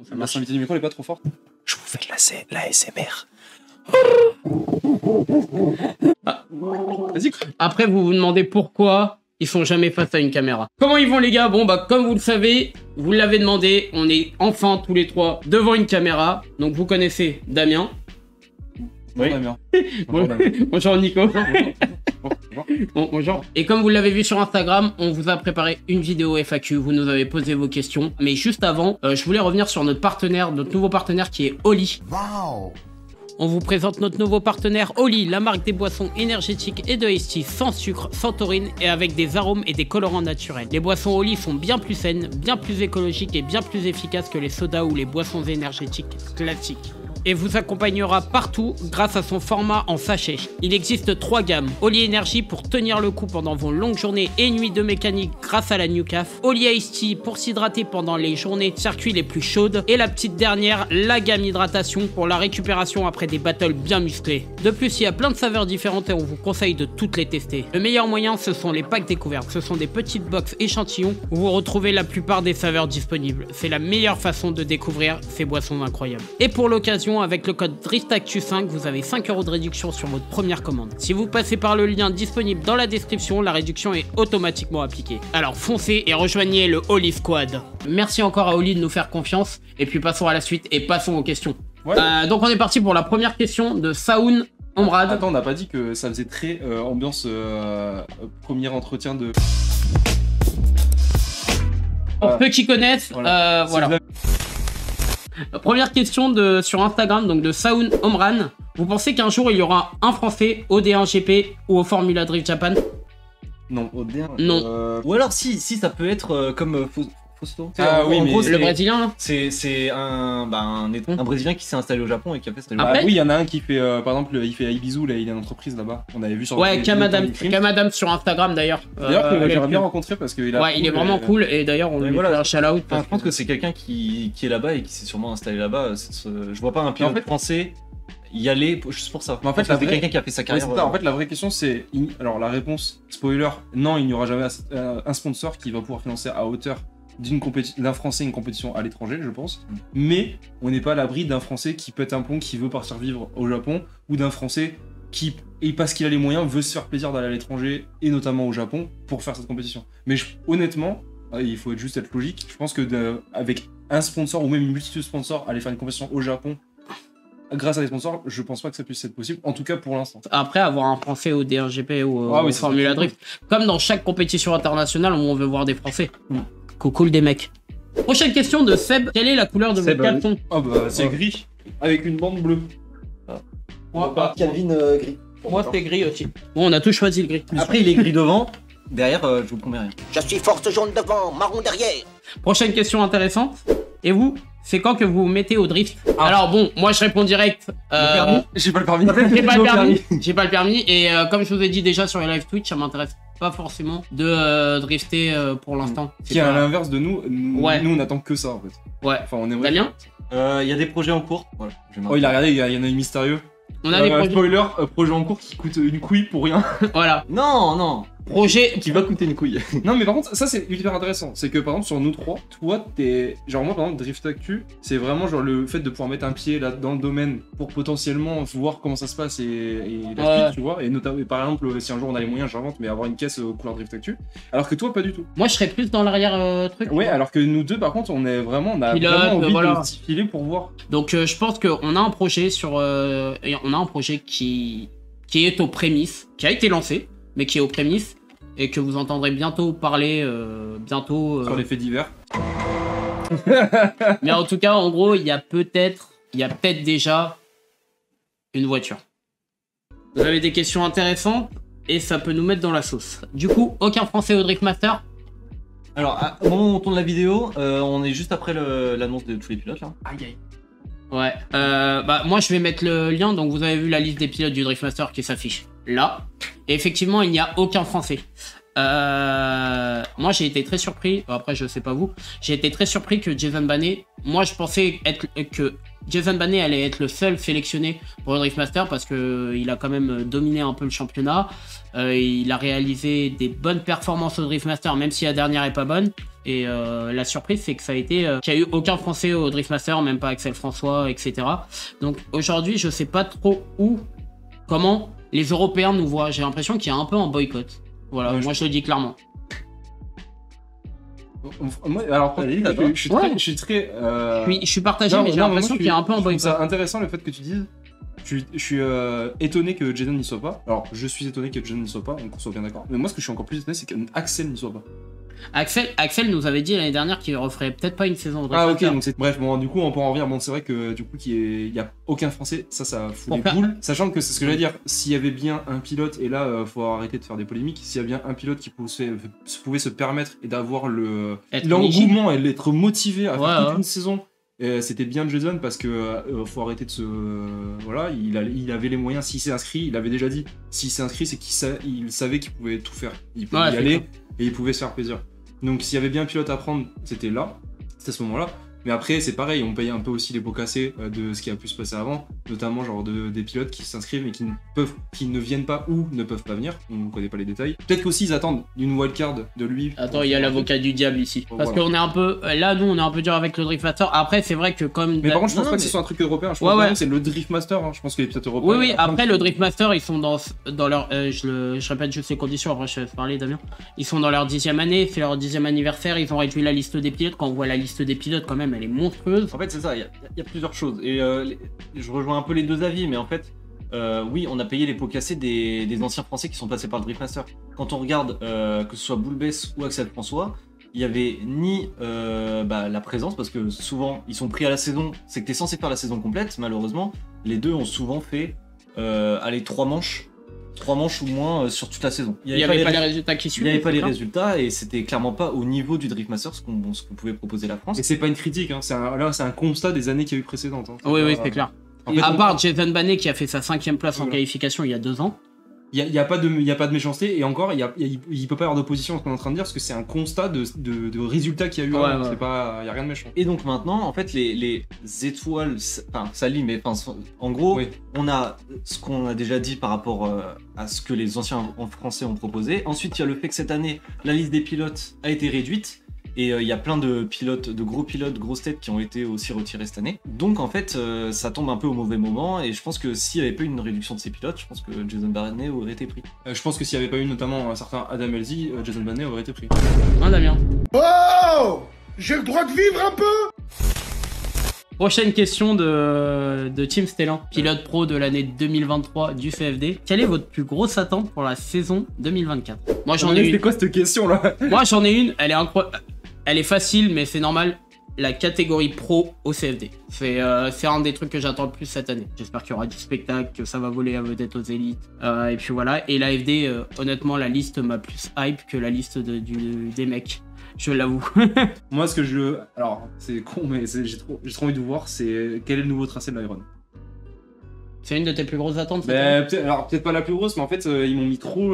La sensibilité du micro n'est pas trop forte. Je vous fais de la ASMR. Ah. Vas-y. Après, vous vous demandez pourquoi ils sont jamais face à une caméra. Comment ils vont, les gars? Bon, bah, comme vous le savez, vous l'avez demandé, on est enfin tous les trois devant une caméra. Donc, vous connaissez Damien. Oui. Bonjour, bonjour Nico. Bonjour. Et comme vous l'avez vu sur Instagram, on vous a préparé une vidéo FAQ, vous nous avez posé vos questions. Mais juste avant, je voulais revenir sur notre partenaire, notre nouveau partenaire qui est Oli. Wow. On vous présente notre nouveau partenaire Oli, la marque des boissons énergétiques et de iced tea sans sucre, sans taurine et avec des arômes et des colorants naturels. Les boissons Oli sont bien plus saines, bien plus écologiques et bien plus efficaces que les sodas ou les boissons énergétiques classiques. Et vous accompagnera partout grâce à son format en sachet. Il existe 3 gammes. Oli Energy pour tenir le coup pendant vos longues journées et nuits de mécanique grâce à la New Caf. Oli Iced Tea pour s'hydrater pendant les journées circuits les plus chaudes. Et la petite dernière, la gamme hydratation pour la récupération après des battles bien musclés. De plus, il y a plein de saveurs différentes et on vous conseille de toutes les tester. Le meilleur moyen, ce sont les packs découvertes. Ce sont des petites box échantillons où vous retrouvez la plupart des saveurs disponibles. C'est la meilleure façon de découvrir ces boissons incroyables. Et pour l'occasion, avec le code DriftActu5, vous avez 5 € de réduction sur votre première commande. Si vous passez par le lien disponible dans la description, la réduction est automatiquement appliquée. Alors foncez et rejoignez le Oli Squad. Merci encore à Oli de nous faire confiance. Et puis passons à la suite et passons aux questions. Ouais. Donc on est parti pour la première question de Saoun Omrad. Attends, on n'a pas dit que ça faisait très ambiance premier entretien de... Pour ceux qui connaissent, voilà. Première question sur Instagram, donc de Saoun Omran. Vous pensez qu'un jour il y aura un Français au D1 GP ou au Formula Drift Japan? Non, au D1. Non. Ou alors si ça peut être comme Fausto. Ah oui, mais le Brésilien là. C'est un Brésilien qui s'est installé au Japon et qui a fait ça. Oui, il y en a un qui fait, par exemple, il fait à Ibizu, là, il a une entreprise là-bas. On avait vu sur. Ouais, Cam Adams sur Instagram d'ailleurs. D'ailleurs, j'aimerais bien rencontrer parce qu'il a. Ouais, il est vraiment cool et d'ailleurs on lui fait un shout-out. Je pense que c'est quelqu'un qui est là-bas et qui s'est sûrement installé là-bas. Je vois pas un pilote français y aller juste pour ça. Mais en fait, c'est quelqu'un qui a fait sa carrière. En fait, la vraie question, c'est. Alors, la réponse, spoiler, non, il n'y aura jamais un sponsor qui va pouvoir financer à hauteur d'un Français une compétition à l'étranger, je pense. Mais on n'est pas à l'abri d'un Français qui pète un plomb, qui veut partir vivre au Japon, ou d'un Français qui, et parce qu'il a les moyens, veut se faire plaisir d'aller à l'étranger, et notamment au Japon, pour faire cette compétition. Mais honnêtement, il faut juste être logique, je pense que avec un sponsor, ou même une multitude de sponsors, aller faire une compétition au Japon, grâce à des sponsors, je pense pas que ça puisse être possible, en tout cas pour l'instant. Après, avoir un Français au D1GP ou au Formula Drift, comme dans chaque compétition internationale où on veut voir des Français. Cool des mecs. Prochaine question de Seb. Quelle est la couleur de votre caleçon? Oh bah c'est gris, avec une bande bleue. Moi, Calvin gris. Moi c'est gris aussi. Bon, on a tous choisi le gris. Après, il est gris devant. Derrière, je vous promets rien. Je suis force jaune devant, marron derrière. Prochaine question intéressante. Et vous, c'est quand que vous vous mettez au drift? Alors bon, moi je réponds direct. J'ai pas le permis. J'ai pas le permis. Et comme je vous ai dit déjà sur les live Twitch, ça m'intéresse pas forcément de drifter pour l'instant. Qui est à l'inverse de nous. Nous on attend que ça en fait. Ouais. Enfin on est Damien. Il y a des projets en cours. Voilà, oh il a regardé, il y en a un mystérieux. On a des projets. Spoiler, projet en cours qui coûte une couille pour rien. Voilà. Non. Projet qui va coûter une couille. Non mais par contre ça c'est hyper intéressant. C'est que par exemple sur nous trois, toi t'es... Genre moi par exemple Drift Actu, c'est vraiment genre le fait de pouvoir mettre un pied là dans le domaine pour potentiellement voir comment ça se passe et la suite tu vois. Et notamment par exemple si un jour on a les moyens j'invente mais avoir une caisse couleur Drift Actu. Alors que toi pas du tout. Moi je serais plus dans l'arrière truc. Ouais alors que nous deux par contre on a vraiment envie de s'y filer pour voir. Donc je pense qu'on a un projet sur... on a un projet qui est aux prémices, qui a été lancé mais qui est aux prémices. Et que vous entendrez bientôt parler, sur les faits divers. Mais en tout cas, en gros, il y a peut-être déjà une voiture. Vous avez des questions intéressantes et ça peut nous mettre dans la sauce. Du coup, aucun Français au Driftmaster? Alors, au moment où on tourne la vidéo, on est juste après l'annonce de tous les pilotes là. Aïe. Ouais. Moi, je vais mettre le lien. Donc, vous avez vu la liste des pilotes du Driftmaster qui s'affiche là. Et effectivement, il n'y a aucun Français. Moi, j'ai été très surpris. Après, je sais pas vous. J'ai été très surpris que Jason Banet. Moi, je pensais que Jason Banet allait être le seul sélectionné pour le Driftmaster parce que il a quand même dominé un peu le championnat. Il a réalisé des bonnes performances au Driftmaster, même si la dernière est pas bonne. Et la surprise, c'est que ça a été qu'il n'y a eu aucun Français au Driftmaster, même pas Axel François, etc. Donc aujourd'hui, je sais pas trop comment les Européens nous voient. J'ai l'impression qu'il y a un peu un boycott. Voilà, moi je le dis clairement. Moi, alors, je suis très. Je suis partagé, mais j'ai l'impression qu'il y a un peu un boycott. C'est intéressant le fait que tu dises. Je suis étonné que Jason n'y soit pas. Alors, je suis étonné que Jason n'y soit pas, donc on soit bien d'accord. Mais moi, ce que je suis encore plus étonné, c'est qu'Axel n'y soit pas. Axel nous avait dit l'année dernière qu'il referait peut-être pas une saison. Ah ok, donc c'est... Bref, bon, du coup on peut en revenir. Bon, c'est vrai que du coup il y a aucun Français, ça fout les boules. Sachant que c'est ce que j'allais dire, s'il y avait bien un pilote, et là faut arrêter de faire des polémiques, s'il y a bien un pilote qui pouvait se permettre et d'avoir l'engouement et d'être motivé à faire toute une saison, c'était bien Jason, parce que faut arrêter de se... voilà, il avait les moyens, s'il s'est inscrit, il avait déjà dit, s'il s'est inscrit c'est qu'il savait qu'il pouvait tout faire, il pouvait y aller et il pouvait se faire plaisir. Donc s'il y avait bien un pilote à prendre, c'était à ce moment-là. Mais après, c'est pareil, on paye un peu aussi les pots cassés de ce qui a pu se passer avant, notamment genre des pilotes qui s'inscrivent et qui ne viennent pas ou ne peuvent pas venir. On ne connaît pas les détails. Peut-être qu'aussi ils attendent une wildcard de lui. Attends, il y a l'avocat du diable ici. Parce qu'on est un peu... Là, nous, on est un peu dur avec le Driftmaster. Après, c'est vrai que comme... Mais par contre, je pense pas que ce soit un truc européen. Je pense que c'est le Driftmaster. Hein. Je pense que les pilotes européens... Oui, après, le Driftmaster, ils sont dans leur... je répète juste les conditions, après je te laisse parler, Damien. Ils sont dans leur 10e année, c'est leur 10e anniversaire, ils ont réduit la liste des pilotes. Quand on voit la liste des pilotes, quand même, elle est monstrueuse. En fait, c'est ça, il y a plusieurs choses. Et je rejoins un peu les deux avis, mais en fait, oui, on a payé les pots cassés des anciens Français qui sont passés par le Driftmaster. Quand on regarde que ce soit Boulbès ou Axel François, il y avait ni la présence, parce que souvent ils sont pris à la saison, c'est que tu es censé faire la saison complète, malheureusement. Les deux ont souvent fait 3 manches ou moins sur toute la saison. Il n'y avait pas les résultats qui suivaient. Il n'y avait pas les résultats et c'était clairement pas au niveau du Driftmaster ce que pouvait proposer la France. Et c'est pas une critique, hein. C'est un constat des années qu'il y a eu précédentes. Hein. Oui, c'est clair. En fait, à part Jason Banet qui a fait sa 5e place en qualification il y a 2 ans. Il n'y a pas de méchanceté, et encore, il peut pas y avoir d'opposition à ce qu'on est en train de dire, parce que c'est un constat de résultats qu'il y a eu avant. Il n'y a rien de méchant. Et donc maintenant, en fait, les étoiles, enfin, ça lit, mais en gros, on a ce qu'on a déjà dit par rapport à ce que les anciens Français ont proposé. Ensuite, il y a le fait que cette année, la liste des pilotes a été réduite. Et il y a plein de pilotes, de gros pilotes, grosses têtes qui ont été aussi retirés cette année. Donc en fait, ça tombe un peu au mauvais moment. Et je pense que s'il n'y avait pas eu une réduction de ces pilotes, je pense que Jason Banet aurait été pris. Je pense que s'il n'y avait pas eu notamment un certain Adam Elzy, Jason Banet aurait été pris. Damien. Oh, j'ai le droit de vivre un peu. Prochaine question de Team Stellan, pilote pro de l'année 2023 du CFD. Quelle est votre plus grosse attente pour la saison 2024? Moi j'en ai une. C'était quoi cette question là? Moi j'en ai une, elle est incroyable. Elle est facile, mais c'est normal. La catégorie pro au CFD. C'est un des trucs que j'attends le plus cette année. J'espère qu'il y aura du spectacle, que ça va voler à vedette aux élites. Et puis voilà. Et l'AFD, honnêtement, la liste m'a plus hype que la liste des mecs. Je l'avoue. Moi, ce que alors, c'est con, mais j'ai trop envie de voir, c'est quel est le nouveau tracé de l'Iron. C'est une de tes plus grosses attentes? Peut-être pas la plus grosse, mais en fait, ils m'ont mis trop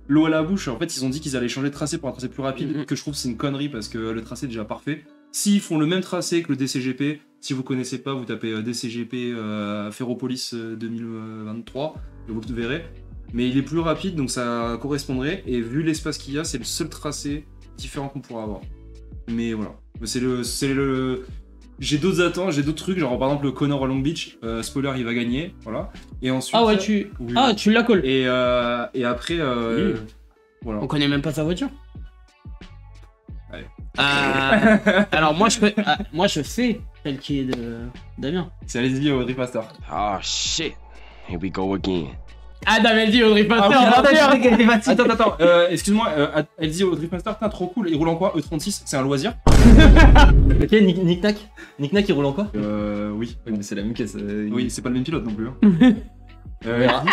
l'eau à la bouche. En fait, ils ont dit qu'ils allaient changer de tracé pour un tracé plus rapide, que je trouve c'est une connerie parce que le tracé est déjà parfait. S'ils font le même tracé que le DCGP, si vous connaissez pas, vous tapez DCGP Ferropolis 2023, et vous le verrez. Mais il est plus rapide, donc ça correspondrait. Et vu l'espace qu'il y a, c'est le seul tracé différent qu'on pourra avoir. Mais voilà. J'ai d'autres attentes, j'ai d'autres trucs, genre par exemple le Connor à Long Beach, spoiler il va gagner, voilà. Et ensuite... Ah ouais, tu la colles. Et après, voilà. On connaît même pas sa voiture. Allez. Alors moi je sais celle qui est de Damien. C'est Elzy au Driftmaster. Oh shit, here we go again. Ah, Elzy au Driftmaster. Attends, excuse-moi, Elzy au Driftmaster, t'es trop cool. Il roule en quoi? E36, c'est un loisir. Ok, Nick Nack il roule en quoi? Oui. Mais c'est la même caisse. Oui, c'est pas le même pilote non plus. Hein.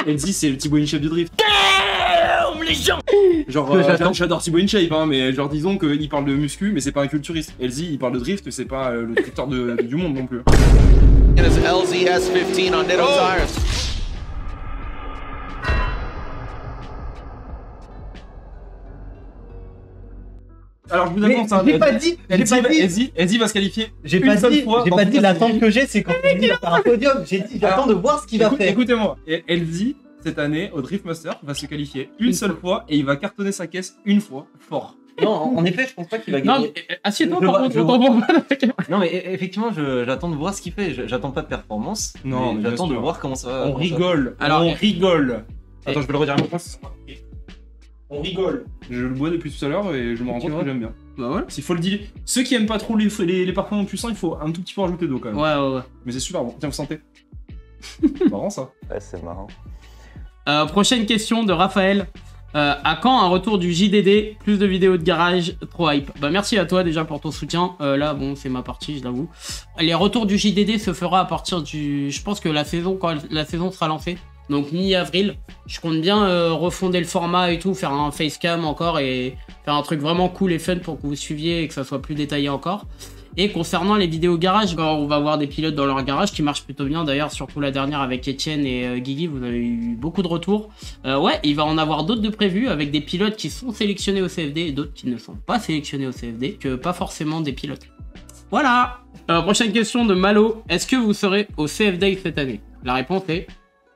Elzy, c'est le Thibaut InShape du drift. Damn, les gens. Genre, j'adore Thibaut InShape, hein, mais genre disons qu'il parle de muscu, mais c'est pas un culturiste. Elzy, il parle de drift, c'est pas le drifter du monde non plus. LZ S15 on Nitto tires. Alors je vous annonce, j'ai pas dit, Elzy va se qualifier. J'ai pas dit l'attente que j'ai, c'est quand il va faire un podium. J'ai dit, j'attends de voir ce qu'il va faire. Écoutez-moi, Elzy cette année au Driftmaster va se qualifier une seule fois et il va cartonner sa caisse une fois fort. Non, en effet, je pense pas qu'il va Non, gagner. mais assieds-toi Je par vois- contre, je je vois. t'entends pas. Non, mais j'attends de voir ce qu'il fait. J'attends pas de performance. Non, mais j'attends de bien sûr. voir comment ça va. On rigole. Alors- on rigole. Attends, je vais le redire à ma place. On rigole. Je le bois depuis tout à l'heure et je me rends compte que j'aime bien. Bah ouais. S'il faut le dire, ceux qui aiment pas trop les parfums puissants, il faut un tout petit peu rajouter d'eau quand même. Ouais. Mais c'est super bon. Tiens, vous sentez. Marrant ça. Ouais, c'est marrant. Prochaine question de Raphaël. À quand un retour du JDD? Plus de vidéos de garage, trop hype. Bah merci à toi déjà pour ton soutien. Là bon c'est ma partie, je l'avoue. Les retours du JDD se fera à partir du... Je pense que quand la saison sera lancée, donc mi-avril, je compte bien refonder le format et tout, faire un facecam encore et faire un truc vraiment cool et fun pour que vous suiviez et que ça soit plus détaillé encore. Et concernant les vidéos garage, on va voir des pilotes dans leur garage qui marchent plutôt bien. D'ailleurs, surtout la dernière avec Etienne et Guigui, vous avez eu beaucoup de retours. Ouais, il va en avoir d'autres de prévus avec des pilotes qui sont sélectionnés au CFD et d'autres qui ne sont pas sélectionnés au CFD, que pas forcément des pilotes. Voilà. Prochaine question de Malo. Est-ce que vous serez au CFD cette année? La réponse est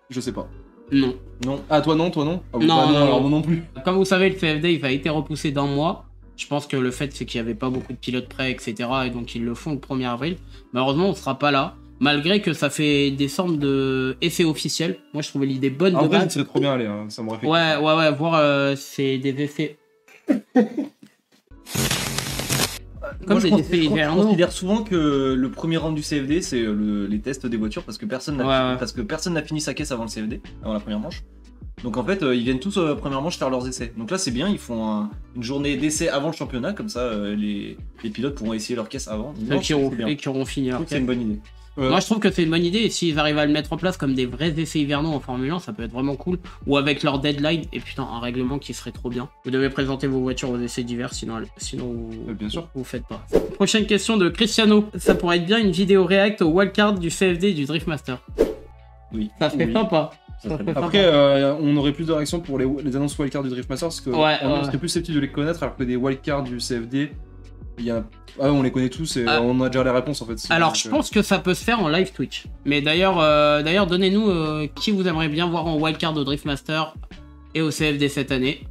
Je sais pas. non. Non. Ah toi non, toi non. Ah, Non, bah, non, alors non. moi non plus. Comme vous savez, le CFD il a été repoussé d'un mois. Je pense que le fait c'est qu'il n'y avait pas beaucoup de pilotes prêts, etc. Et donc ils le font le 1er avril. Malheureusement, on sera pas là. Malgré que ça fait des sortes de effets officiels. Moi, je trouvais l'idée bonne En de vrai, base. ça serait trop bien aller. Hein. Ça m'aurait fait. Ouais, voir c'est des effets. Comme des effets Je hivernaux. considère souvent que le premier round du CFD c'est les tests des voitures parce que personne n'a fini sa caisse avant le CFD, avant la première manche. Donc en fait ils viennent tous première manche faire leurs essais. Donc là c'est bien, ils font une journée d'essai avant le championnat, comme ça les pilotes pourront essayer leur caisse avant. Ceux qui auront fini Je leur trouve que c'est une bonne idée. Moi je trouve que c'est une bonne idée et s'ils arrivent à le mettre en place comme des vrais essais hivernaux en Formule 1, ça peut être vraiment cool. Ou avec leur deadline et putain un règlement qui serait trop bien. Vous devez présenter vos voitures aux essais divers sinon bien sûr. vous faites pas. Prochaine question de Cristiano. Ça pourrait être bien une vidéo react au wildcard du CFD et du Driftmaster. Oui. Ça serait Oui. sympa. Ça serait bien. Après, on aurait plus de réactions pour les annonces wildcard du Driftmaster parce que on serait plus susceptible de les connaître alors que des wildcards du CFD, on les connaît tous et on a déjà les réponses en fait. Alors je pense que ça peut se faire en live Twitch. Mais d'ailleurs donnez-nous qui vous aimeriez bien voir en wildcard au Driftmaster et au CFD cette année.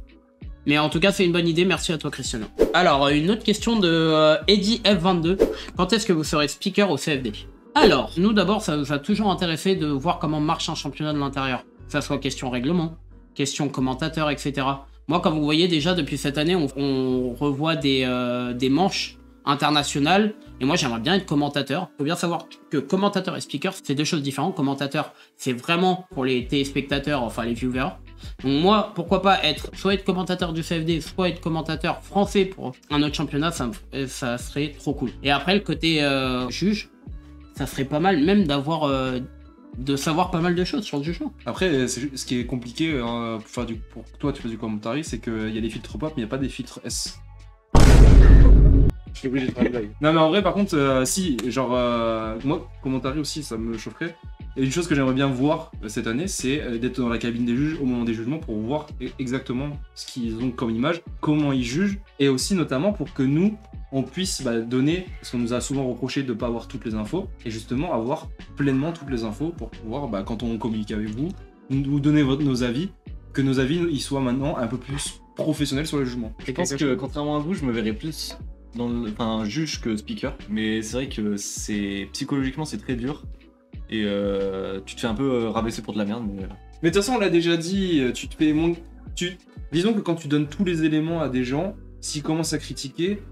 Mais en tout cas c'est une bonne idée, merci à toi Cristiano. Alors une autre question de Eddie F22. Quand est-ce que vous serez speaker au CFD? Alors, nous d'abord, ça nous a toujours intéressé de voir comment marche un championnat de l'intérieur. Que ça soit question règlement, question commentateur, etc. Moi, comme vous voyez déjà, depuis cette année, on revoit des manches internationales. Et moi, j'aimerais bien être commentateur. Il faut bien savoir que commentateur et speaker, c'est deux choses différentes. Commentateur, c'est vraiment pour les téléspectateurs, enfin les viewers. Donc moi, pourquoi pas soit être commentateur du CFD, soit être commentateur français pour un autre championnat, ça serait trop cool. Et après, le côté juge, ça serait pas mal même de savoir pas mal de choses sur le jugement. Après, ce qui est compliqué pour que toi tu fasses du commentary, c'est qu'il y a des filtres pop, mais il n'y a pas des filtres S. Je suis obligé de faire une blague. Non mais en vrai par contre, si, genre moi, commentary aussi ça me chaufferait. Et une chose que j'aimerais bien voir cette année, c'est d'être dans la cabine des juges au moment des jugements pour voir exactement ce qu'ils ont comme image, comment ils jugent, et aussi notamment pour que nous, on puisse donner, parce qu'on nous a souvent reproché de ne pas avoir toutes les infos, et justement avoir pleinement toutes les infos pour pouvoir, quand on communique avec vous, nous donner nos avis, que nos avis ils soient maintenant un peu plus professionnels sur le jugement. Je pense que contrairement à vous, je me verrais plus dans juge que speaker, mais c'est vrai que psychologiquement c'est très dur. Et tu te fais un peu rabaisser pour de la merde. Mais de toute façon, on l'a déjà dit, tu te fais disons que quand tu donnes tous les éléments à des gens, s'ils commencent à critiquer,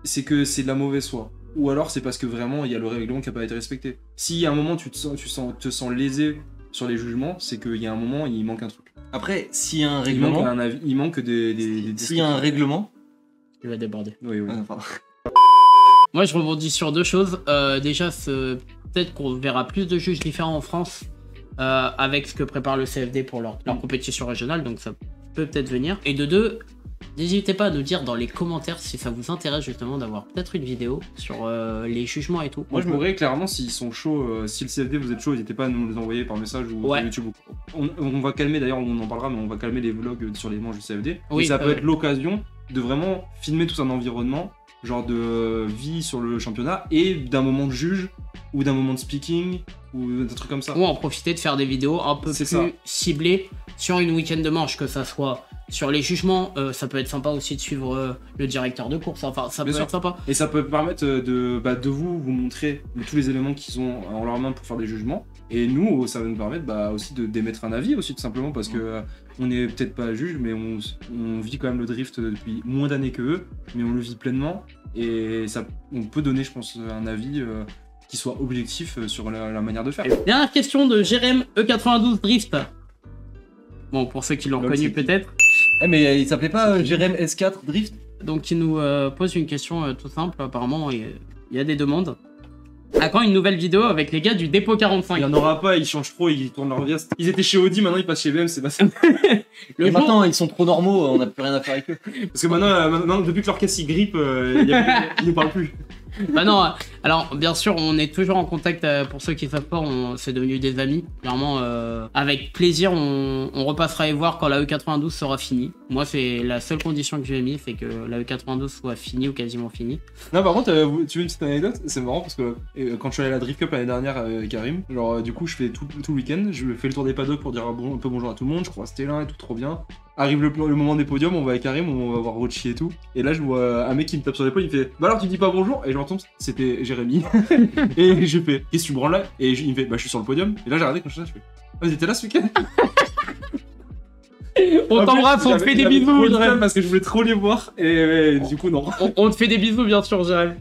c'est que c'est de la mauvaise foi. Ou alors c'est parce que vraiment il y a le règlement qui n'a pas été respecté. Si à un moment tu te sens lésé sur les jugements, c'est qu'il y a un moment il manque un truc. Après, s'il y a un règlement, il manque des s'il y a un règlement, il va déborder. Oui. Moi je rebondis sur deux choses. Déjà, peut-être qu'on verra plus de juges différents en France avec ce que prépare le CFD pour leur compétition régionale, donc ça peut peut-être venir. Et de deux, n'hésitez pas à nous dire dans les commentaires si ça vous intéresse justement d'avoir peut-être une vidéo sur les jugements et tout. Moi je pourrais clairement, s'ils sont chauds, si le CFD vous êtes chaud, n'hésitez pas à nous les envoyer par message ou sur YouTube. On va calmer, d'ailleurs on en parlera, mais on va calmer les vlogs sur les manches du CFD. Oui, et ça peut être l'occasion de vraiment filmer tout un environnement, genre de vie sur le championnat et d'un moment de juge ou d'un moment de speaking ou des trucs comme ça. Ou en profiter de faire des vidéos un peu plus ciblées sur une week-end de manche, que ça soit sur les jugements, ça peut être sympa aussi de suivre le directeur de course. Enfin, ça peut être sympa. Et ça peut permettre de vous montrer tous les éléments qu'ils ont en leur main pour faire des jugements. Et nous, ça va nous permettre aussi d'émettre un avis aussi, tout simplement, parce que on n'est peut-être pas juge, mais on vit quand même le drift depuis moins d'années que eux, mais on le vit pleinement. Et on peut donner, je pense, un avis qui soit objectif sur la manière de faire. Dernière question de Jérém E92 Drift. Bon, pour ceux qui l'ont connu peut-être. Mais il s'appelait pas Jérém S4 Drift? Donc il nous pose une question tout simple, apparemment il y a des demandes. À quand une nouvelle vidéo avec les gars du dépôt 45? Il n'y en aura pas, ils changent trop, ils tournent leur veste. Ils étaient chez Audi, maintenant ils passent chez BM, c'est pas ça. Maintenant ils sont trop normaux, on n'a plus rien à faire avec eux. Parce que maintenant depuis que leur caisse il grippe, ils ne parlent plus. Bah non, alors bien sûr on est toujours en contact, pour ceux qui savent pas, c'est devenu des amis. Clairement, avec plaisir on repassera les voir quand la E92 sera finie. Moi c'est la seule condition que j'ai mis, c'est que la E92 soit finie ou quasiment finie. Non par contre, tu veux une petite anecdote? C'est marrant parce que quand je suis allé à la Drift Cup l'année dernière avec Karim, genre du coup je fais tout le week-end, je fais le tour des paddocks pour dire un peu bonjour à tout le monde, je croise Télin et tout, trop bien. Arrive le moment des podiums, on va avec Karim, on va voir Rochi et tout. Et là je vois un mec qui me tape sur l'épaule, il me fait bah alors tu dis pas bonjour? Et je l'entends, c'était Jérémy. Et je fais qu'est-ce que tu branles là? Et il me fait bah je suis sur le podium. Et là j'ai regardé quand je suis là, je fais ah vous étiez là ce week-end? On t'embrasse, on te fait des bisous Jérémy. Parce que je voulais trop les voir. Et du coup non. On te fait des bisous bien sûr Jérémy.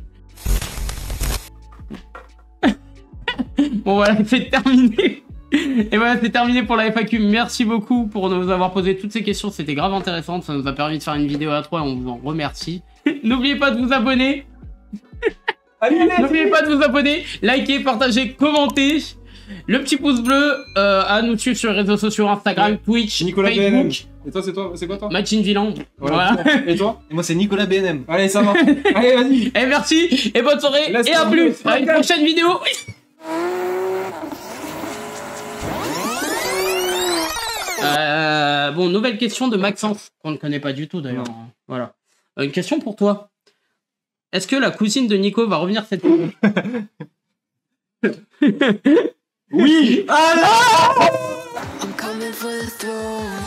Bon voilà, c'est terminé. Et voilà, c'est terminé pour la FAQ. Merci beaucoup pour nous avoir posé toutes ces questions. C'était grave intéressant. Ça nous a permis de faire une vidéo à 3 et on vous en remercie. N'oubliez pas de vous abonner. N'oubliez pas de vous abonner, liker, partager, commenter. Le petit pouce bleu, à nous suivre sur les réseaux sociaux, Instagram, Twitch, Nicolas Facebook. BNM. Et toi, c'est quoi toi? Machine Villain. Voilà. Et toi? Et moi c'est Nicolas BNM. Allez, ça marche. Allez, vas-y. Et merci, et bonne soirée, Laisse et à tomber. plus. À une prochaine vidéo. Bon, nouvelle question de Maxence, qu'on ne connaît pas du tout d'ailleurs. Voilà. Une question pour toi. Est-ce que la cousine de Nico va revenir cette année? Oui. Alors I'm coming for the throne.